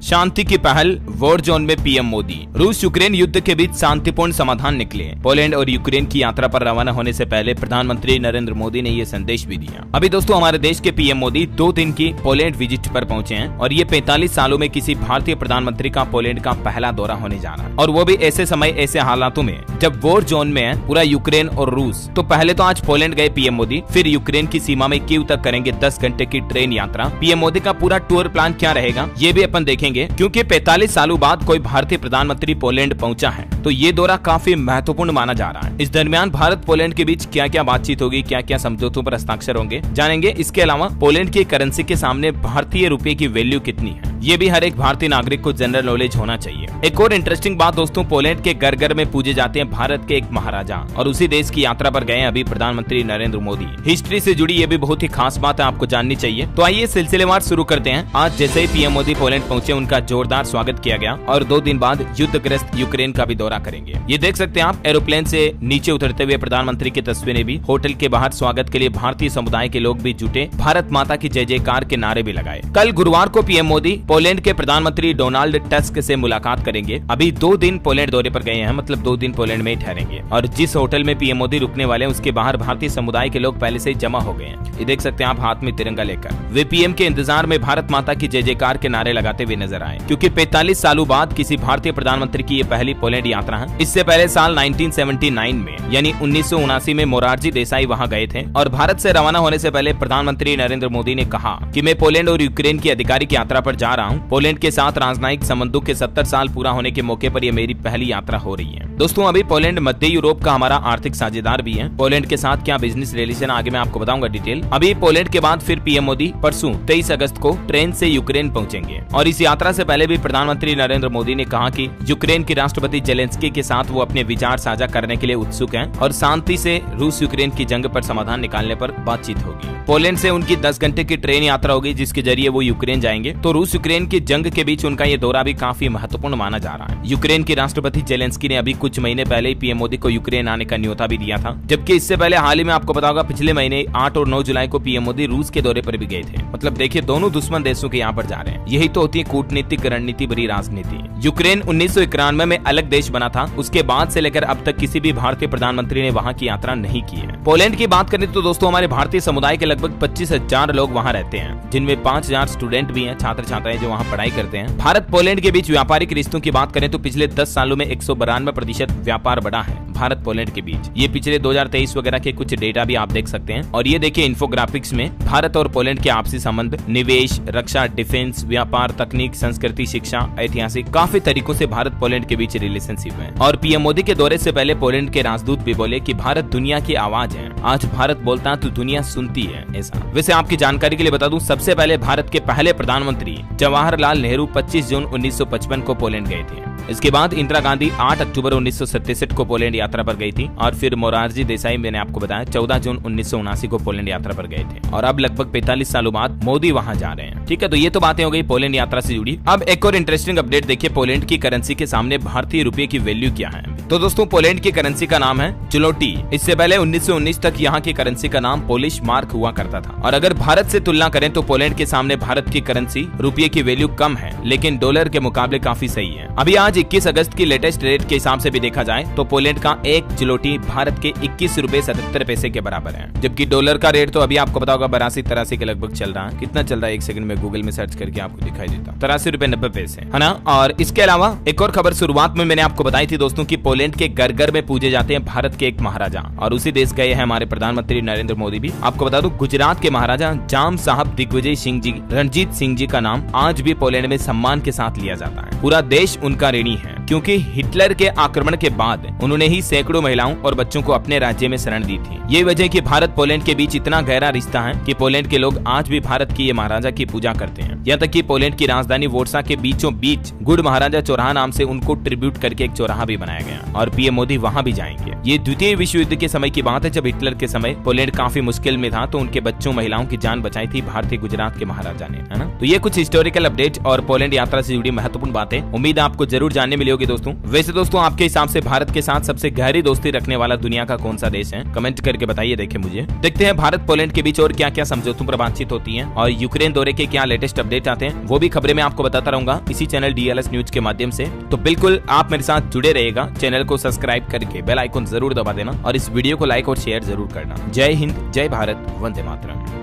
शांति की पहल, war zone में पीएम मोदी। रूस यूक्रेन युद्ध के बीच शांतिपूर्ण समाधान निकले। पोलैंड और यूक्रेन की यात्रा पर रवाना होने से पहले प्रधानमंत्री नरेंद्र मोदी ने ये संदेश भी दिया। अभी दोस्तों हमारे देश के पीएम मोदी 2 दिन की पोलैंड विजिट पर पहुंचे हैं और ये 45 सालों में किसी भारतीय प्रधानमंत्री का पोलैंड का पहला दौरा होने जा रहा है, और वो भी ऐसे समय ऐसे हालातों में जब वॉर जोन में है पूरा यूक्रेन और रूस। तो पहले तो आज पोलैंड गए पीएम मोदी, फिर यूक्रेन की सीमा में कीव तक करेंगे 10 घंटे की ट्रेन यात्रा। पीएम मोदी का पूरा टूर प्लान क्या रहेगा ये भी अपन देखेंगे, क्योंकि 45 सालों बाद कोई भारतीय प्रधानमंत्री पोलैंड पहुंचा है, तो ये दौरा काफी महत्वपूर्ण माना जा रहा है। इस दरमियान भारत पोलैंड के बीच क्या क्या बातचीत होगी, क्या क्या समझौतों पर हस्ताक्षर होंगे, जानेंगे। इसके अलावा पोलैंड की करेंसी के सामने भारतीय रुपए की वैल्यू कितनी है, ये भी हर एक भारतीय नागरिक को जनरल नॉलेज होना चाहिए। एक और इंटरेस्टिंग बात दोस्तों, पोलैंड के घर घर में पूजे जाते हैं भारत के एक महाराजा, और उसी देश की यात्रा पर गए अभी प्रधानमंत्री नरेंद्र मोदी। हिस्ट्री से जुड़ी ये भी बहुत ही खास बात है, आपको जाननी चाहिए। तो आइए सिलसिलेवार शुरू करते हैं। आज जैसे ही पीएम मोदी पोलैंड पहुंचे, उनका जोरदार स्वागत किया गया और 2 दिन बाद युद्धग्रस्त यूक्रेन का भी दौरा करेंगे। ये देख सकते हैं आप एरोप्लेन से नीचे उतरते हुए प्रधानमंत्री की तस्वीरें भी। होटल के बाहर स्वागत के लिए भारतीय समुदाय के लोग भी जुटे, भारत माता की जय जयकार के नारे भी लगाए। कल गुरुवार को पीएम मोदी पोलैंड के प्रधानमंत्री डोनाल्ड टस्क से मुलाकात करेंगे। अभी 2 दिन पोलैंड दौरे पर गए हैं, मतलब 2 दिन पोलैंड में ही ठहरेंगे, और जिस होटल में पीएम मोदी रुकने वाले हैं उसके बाहर भारतीय समुदाय के लोग पहले से ही जमा हो गए हैं। ये देख सकते हैं आप हाथ में तिरंगा लेकर। वे पीएम के इंतजार में भारत माता की जय जयकार के नारे लगाते हुए नजर आए, क्योंकि 45 सालों बाद किसी भारतीय प्रधानमंत्री की ये पहली पोलैंड यात्रा है। इससे पहले साल 1979 में यानी 1979 में मोरारजी देसाई वहां गए थे, और भारत से रवाना होने से पहले प्रधानमंत्री नरेंद्र मोदी ने कहा कि मैं पोलैंड और यूक्रेन की आधिकारिक यात्रा पर जा रहा हूँ। पोलैंड के साथ राजनयिक संबंधों के 70 साल पूरा होने के मौके पर यह मेरी पहली यात्रा हो रही है। दोस्तों अभी पोलैंड मध्य यूरोप का हमारा आर्थिक साझेदार भी है। पोलैंड के साथ क्या बिजनेस रिलेशन आगे मैं आपको बताऊंगा डिटेल। अभी पोलैंड के बाद फिर पीएम मोदी परसों 23 अगस्त को ट्रेन से यूक्रेन पहुंचेंगे, और इस यात्रा से पहले भी प्रधानमंत्री नरेंद्र मोदी ने कहा कि यूक्रेन के राष्ट्रपति जेलेंस्की के साथ वो अपने विचार साझा करने के लिए उत्सुक हैं और शांति से रूस यूक्रेन की जंग पर समाधान निकालने पर बातचीत होगी। पोलैंड से उनकी 10 घंटे की ट्रेन यात्रा होगी, जिसके जरिए वो यूक्रेन जाएंगे। तो रूस यूक्रेन की जंग के बीच उनका ये दौरा भी काफी महत्वपूर्ण माना जा रहा है। यूक्रेन के राष्ट्रपति जेलेंस्की ने अभी कुछ महीने पहले ही पीएम मोदी को यूक्रेन आने का न्योता भी दिया था, जबकि इससे पहले हाल ही में आपको पता होगा पिछले महीने 8 और 9 जुलाई को पीएम मोदी रूस के दौरे पर भी गए थे। मतलब देखिए दोनों दुश्मन देशों के यहाँ पर जा रहे हैं। यही तो होती है कूटनीतिक रणनीति भरी राजनीति। यूक्रेन 1991 में अलग देश बना था, उसके बाद से लेकर अब तक किसी भी भारतीय प्रधानमंत्री ने वहाँ की यात्रा नहीं की है। पोलैंड की बात करें तो दोस्तों हमारे भारतीय समुदाय के लगभग 25,000 लोग वहाँ रहते हैं, जिनमें 5,000 स्टूडेंट भी हैं, छात्र छात्राएं जो वहाँ पढ़ाई करते हैं। भारत पोलैंड के बीच व्यापारिक रिश्तों की बात करें तो पिछले 10 सालों में 192% व्यापार बढ़ा है भारत पोलैंड के बीच। ये पिछले 2023 वगैरह के कुछ डेटा भी आप देख सकते हैं। और ये देखिए इन्फोग्राफिक्स में भारत और पोलैंड के आपसी संबंध, निवेश, रक्षा, डिफेंस, व्यापार, तकनीक, संस्कृति, शिक्षा, ऐतिहासिक काफी तरीकों से भारत पोलैंड के बीच रिलेशनशिप है। और पीएम मोदी के दौरे से पहले पोलैंड के राजदूत भी बोले कि भारत दुनिया की आवाज है, आज भारत बोलता है तो दुनिया सुनती है। ऐसा वैसे आपकी जानकारी के लिए बता दूं, सबसे पहले भारत के पहले प्रधानमंत्री जवाहरलाल नेहरू 25 जून 1955 को पोलैंड गए थे। इसके बाद इंदिरा गांधी 8 अक्टूबर 1967 को पोलैंड यात्रा पर गई थी, और फिर मोरारजी देसाई मैंने आपको बताया 14 जून 1979 को पोलैंड यात्रा पर गए थे, और अब लगभग 45 सालों बाद मोदी वहां जा रहे हैं। ठीक है, तो ये तो बातें हो गई पोलैंड यात्रा से जुड़ी। अब एक और इंटरेस्टिंग अपडेट देखिए, पोलैंड की करेंसी के सामने भारतीय रुपए की वैल्यू क्या है। तो दोस्तों पोलैंड की करेंसी का नाम है ज़्लोटी। इससे पहले 1919 तक यहाँ की करेंसी का नाम पोलिश मार्क हुआ करता था। और अगर भारत से तुलना करें तो पोलैंड के सामने भारत की करेंसी रुपये की वैल्यू कम है, लेकिन डॉलर के मुकाबले काफी सही है। अभी आज 21 अगस्त की लेटेस्ट रेट के हिसाब से भी देखा जाए तो पोलैंड का 1 ज़्लोटी भारत के 21 रुपए 77 पैसे के बराबर है, जबकि डॉलर का रेट तो अभी आपको पता होगा 82-83 के लगभग चल रहा है। कितना चल रहा है एक सेकंड में गूगल में सर्च करके आपको दिखाई देता, 83 रुपए 90 पैसे, है ना। और इसके अलावा एक और खबर शुरुआत में मैंने आपको बताई थी दोस्तों की पोलैंड के घर घर में पूजे जाते हैं भारत के एक महाराजा, और उसी देश गए हैं हमारे प्रधानमंत्री नरेंद्र मोदी भी। आपको बता दूं गुजरात के महाराजा जाम साहब दिग्विजय सिंह जी, रणजीत सिंह जी का नाम आज भी पोलैंड में सम्मान के साथ लिया जाता है। पूरा देश उनका ऋणी है, क्योंकि हिटलर के आक्रमण के बाद उन्होंने ही सैकड़ों महिलाओं और बच्चों को अपने राज्य में शरण दी थी। ये वजह कि भारत पोलैंड के बीच इतना गहरा रिश्ता है कि पोलैंड के लोग आज भी भारत की ये महाराजा की पूजा करते हैं। यहाँ तक कि पोलैंड की राजधानी वॉर्सा के बीचों बीच गुड महाराजा चौराहा नाम से उनको ट्रिब्यूट करके एक चौराहा भी बनाया गया, और पीएम मोदी वहाँ भी जाएंगे। ये द्वितीय विश्व युद्ध के समय की बात है, जब हिटलर के समय पोलैंड काफी मुश्किल में था, तो उनके बच्चों महिलाओं की जान बचाई थी भारतीय गुजरात के महाराजा ने, है ना। तो ये कुछ हिस्टोरिकल अपडेट और पोलैंड यात्रा से जुड़ी महत्वपूर्ण बातें, उम्मीद आपको जरूर जानने मिली होगी। होगी दोस्तों। वैसे दोस्तों आपके हिसाब से भारत के साथ सबसे गहरी दोस्ती रखने वाला दुनिया का कौन सा देश है? कमेंट करके बताइए। देखें मुझे देखते हैं भारत पोलैंड के बीच और क्या क्या समझौतों पर बातचीत होती है और यूक्रेन दौरे के क्या लेटेस्ट अपडेट आते हैं, वो भी खबरें मैं आपको बताता रहूंगा इसी चैनल DLS न्यूज के माध्यम से। तो बिल्कुल आप मेरे साथ जुड़े रहेगा, चैनल को सब्सक्राइब करके बेल आइकन जरूर दबा देना और इस वीडियो को लाइक और शेयर जरूर करना। जय हिंद, जय भारत, वंदे मातरम।